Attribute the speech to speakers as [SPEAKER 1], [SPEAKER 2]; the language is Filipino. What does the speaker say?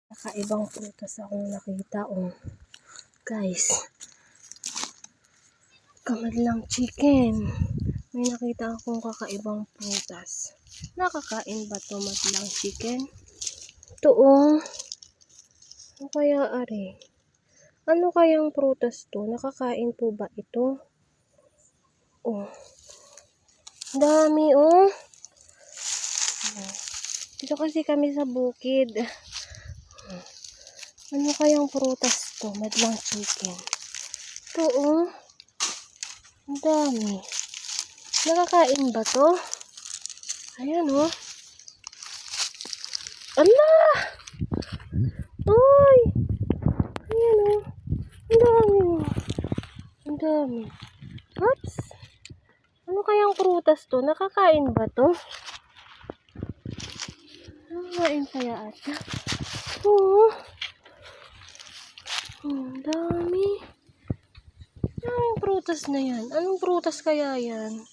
[SPEAKER 1] Kakaibang prutas akong nakita, oh. Guys, kamadlang chicken. May nakita akong kakaibang prutas. Nakakain ba to madlang chicken? Ito, oh. Ano kaya ari? Ano kayang prutas to? Nakakain po ba ito? Oh. Dami, oh. Dito kasi kami sa bukid. Ano kayang prutas to? Madlang chicken. Ito, oh. Ang dami. Nakakain ba to? Ayan, oh. Ala! Uy! Ayan, oh. Ang dami, oh. Ang dami. Oops! Ano kayang prutas to? Nakakain ba to? Nakakain kaya ata? Oo. Ang dami. Ang prutas na yan. Anong prutas kaya yan?